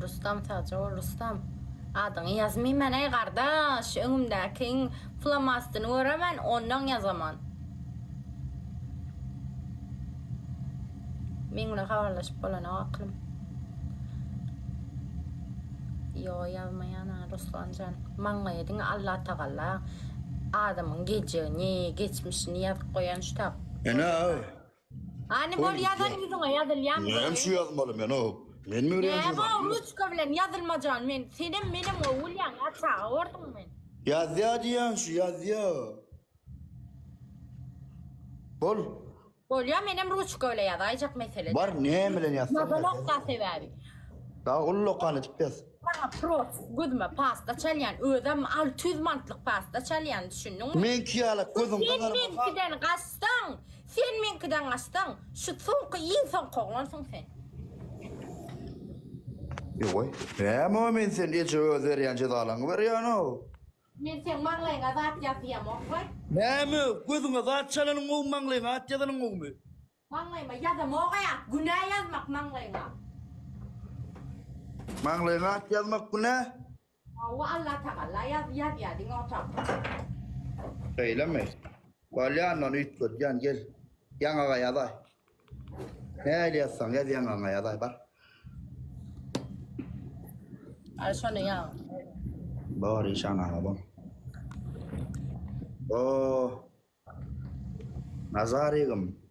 Rustam Taco, Rustam. Adını yazmayayım ben ey kardeş. Önümdeki flamastını öğremen ondan yazaman. Benimle haberleşip olan aklım. Yo yazmayana Ruslancan. Manlayedin Allah Teala adamın geceni, geçmişini yazıp koyan şu tak. Ana. Hani bol yazan yüzüne yazılyan. Ben şu yazmalım ben o. Ben mi öğreneceğim? Ya bu Ruska bilen yazılmacan men. Senin benim o ulyan aça ordun men. Yaz ya diyen şu yaz ya. Bol. Bol ya benim Ruska öyle yazayacak mesele. Var ne emelen yazsana. Mazalokta sevebi. Daha ullo kanı tipez. Bana prof, güdme pasta çalyan, ödem 600 mantlık pasta çalyan düşündün mü? Men kiyalak gözüm Sen kadar menkiden kaçtın, sen menkiden kaçtın, şu son iyi son koğlansın sen. Yoy. Ama men sen hiç öder yancı dağlan ver ya no. Men sen manglayına zat yapıyam okvay. Ne mi? Gözüne zat çalanın o manglayın at yadanın o mu? Manglayma ya da moğaya, günah yazmak manglayına. Manglayın at yazmak bu ne? Allah Teala yaz ya din otak. Söyleme. Valyan üç kod yan gel. Yan ağa yaday. Ne yazsan yaz yan ağa yaday bar. Arşonu ya. Bari şana bak. O nazarigim.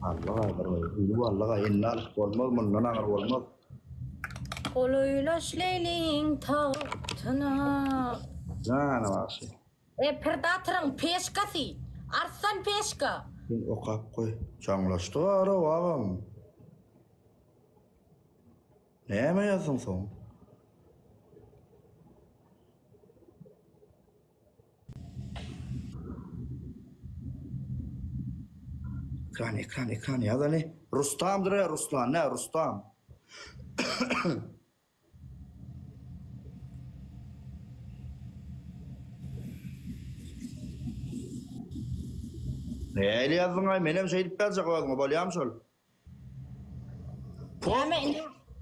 Allah'a emanet. Allah'a innal olmaz mı? Nanar olmaz. Koluyla şleylin tahtına. Zana var. Perdatırın peşkası. Arslan peşka. Sen okap koy. Çanglaştı ara bağım. Ne mi yazın son? Ekran ya da ne? Rustam'dır ya Ruslan ne Rustam? Neyle yazdın ay? Benim şey dip gelecek oğlum. Balyam sol.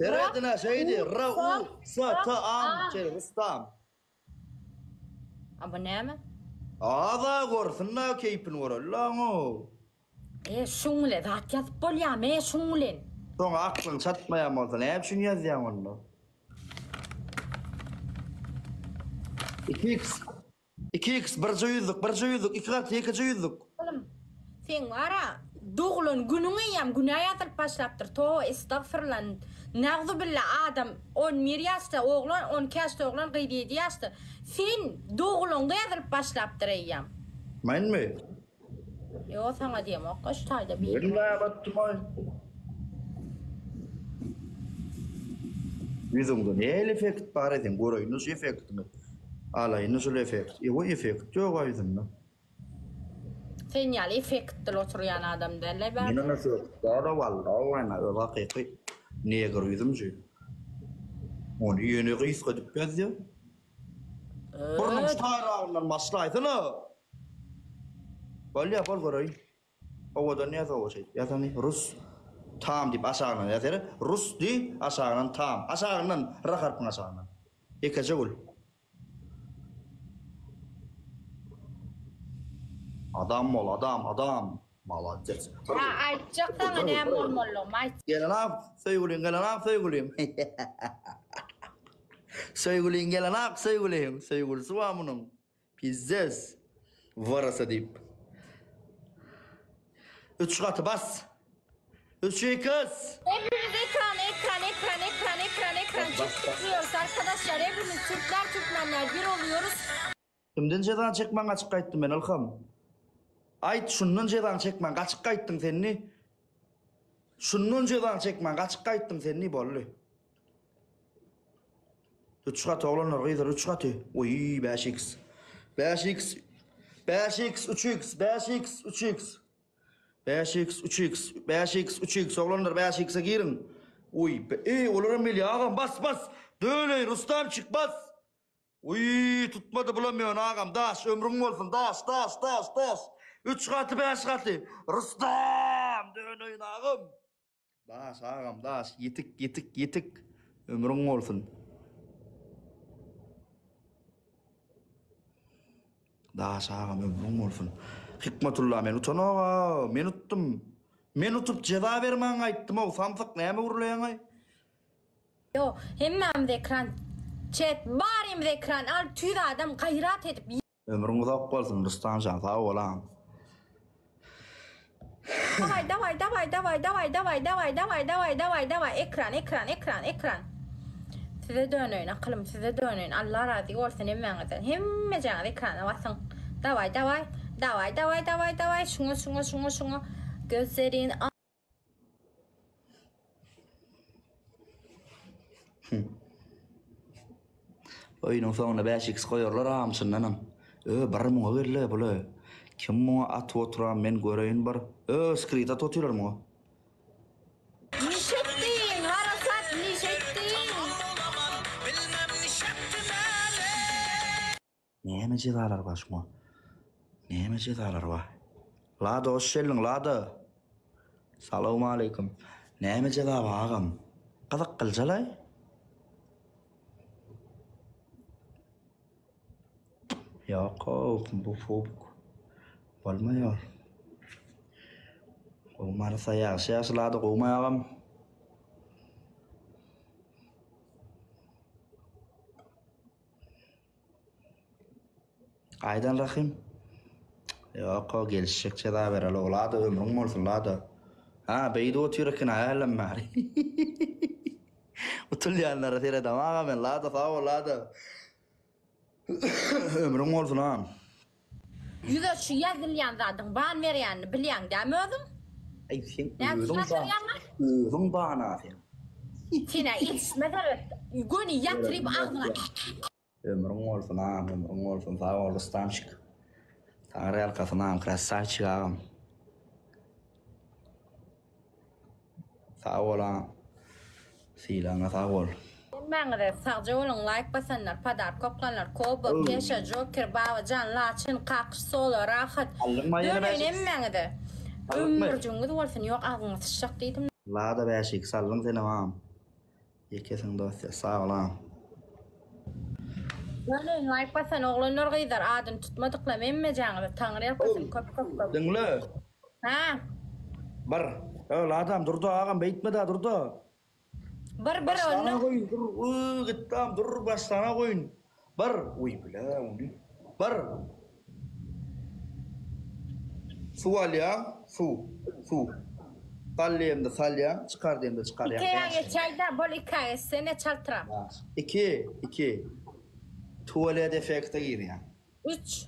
Eredine şeydi. Ra-u sa-ta-am. Rustam. Ama ne mi? Ağda görsün ne keyfin var Allah'ım o. Şungle zat yazıp bol ya şunglen. Sonra aklın çatmayam olsun. Hep şunu yazayım onu. 2x. 2x. Bir yüzlük. 2 katı 2 yüzlük. Oğlum sen var ya doğulun gününü yam günah yazıp başlattır. To estağfurullah. Nağzu billah adam 11 yaşta oğlan 12 yaşta oğlan 17 yaşta. Sen doğulun da yazıp başlattır eyyam. Ben mi? Yo sana diyeyim o kaç tayda bir. Ben de battım ay. Yüzümde ne efekt var edin? Göreyim nasıl efekt mi? Alayım nasıl efekt? O efekt yok o yüzümde. Sen yani efektli oturuyan adam derler ben. Yine nasıl? Doğru vallahi öyle hakiki. Niye görüyordum ki? Onu yeni kıyıs kadip bez ya. Buradan starağından maslaydın ha. Bal ya bal göreyim. O da ne yazıyor o şey? Yazani Rus. Tam deyip aşağıdan yazıyor. Rus di aşağıdan tam. Aşağıdan rakar pun aşağıdan. İkaca gol. Adam ol adam. Maladet. Çok sana ne molmolum. Gelen ab, söyleyeyim. Söyleyeyim gelen ab, söyleyeyim. Suamunun. Pizzes. Varasa deyip. 3 katı bas. 3 kız. Hepimiz ekran çıkıyoruz arkadaşlar. Hepimiz Türkmenler bir oluyoruz. Kimden cedan çekmen açık kayıttım ben alkam. Ayt şundan cedan çekmen açık kayıttın senni. Şundan cedan çekmen açık kayıttın senni bollu. 3 katı oğlanlar kıydır 3 katı. Oy 5x. 5x 3x oğlanlar 5x'e girin. Uy olurum bile ağam bas. Döyle Rustam çık bas. Uy tutmadı bulamıyorsun ağam daş ömrün olsun daş. 3 katı 5 katı. Rustam döneyin ağam. Daş ağam daş. Yetik. Ömrün olsun. Daş ağam ömrün olsun. Hikmetullah men utanağa. Men uttum. Men utup ceza vermen ayttım o. Samsak näme urlayan ay? Yo, hemmem ekran. Chat barim ekran. Al tüy adam gayrat edip. Ömrün uzak bolsun Rustancan sağ olam. Davay. Ekran. Size dönün, akılım size dönün. Allah razı olsun emmenize. Hemmecen ekrana basın. Davay. Şunu. Gözlerin Oyunun sonuna 5x koyarlar ağamsınlanam. Barım o öyle böyle. Kim mu at oturan men göreyim bar. Skrita totular mı? nişettin, harasat nişettin. Neme cezalar var şuna? Neme cezalar var? Lada hoş geldin lada. Selamun aleyküm. Neme ceza var ağam? Kazak kılcalay? Yok bu fobuk. Olmuyor. Umarsa yaşlada kovmayalım. Aydan Rahim. Yok gelişecek ceza ver lada ömrün olsun lada. Ha beydi oturuyorken ayarlan mari. Utul yanlara tere damağa men lada sağ ol lada. Ömrün olsun ağam. Yüze şu yazılyan zaten ban veren bilyan demiyordum. Ay sen Ne özün bana sen. Tina ilk mesela goni yatrib ağzına. Ömrün olsun ağam ömrün olsun sağ ol Rustamçık. Tanrı arkasına ağam krasavçık ağam. Sağ ol ağam. Silahına sağ ol. Ben de sadece onun like basanlar, padar koplanlar, kobo, keşa, joker, bava, can, laçın, kakış, solo, rahat. Dönün ben de. Ömür cüngüd olsun yok ağzına sıçak deydim. Lada beşik sallın seni ağam. Yekesin dosya sağ ol ağam. Dönün like basan oğlanlar gıydar adın tutmadıkla memmecağını tanrı yapasın köp. Dinle. Ha? Bar. Ladam durdu ağam beytme da durdu. Bir Başlana onu. koyun dur. Gittam dur başlana koyun. Bar. Uy bile onu. Bar. Su al ya. Su. Salliyem de salyam. Çıkar diyem de çıkar ya. Hikaye çayda bol hikaye sene çaltıram. İki. Tuvalet efekte gir ya. 3.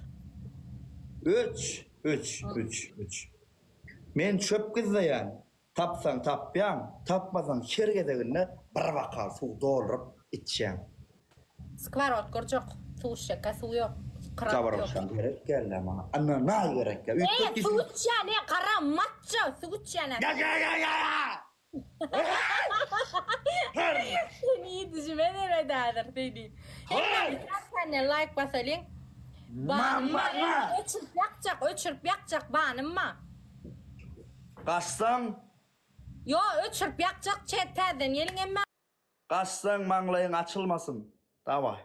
Men çöp kızlayan. Tapsan tapyan. Tapmasan şergedeginle bir bakal su doldurup içeceğim. Skvarot korcok. Su şaka su yok. Kabaroksan gerek geldi ama. Anna ne gerek ya? Su içene kara matça. Su içene. Ya. Seni düşme nerededir dedi. Sen ne like basalım. Ma. Öçürp yakacak banım mı? Kastan. Yo öçürp yakacak çeterden yelin emme. Kastan manglayın açılmasın. Davay.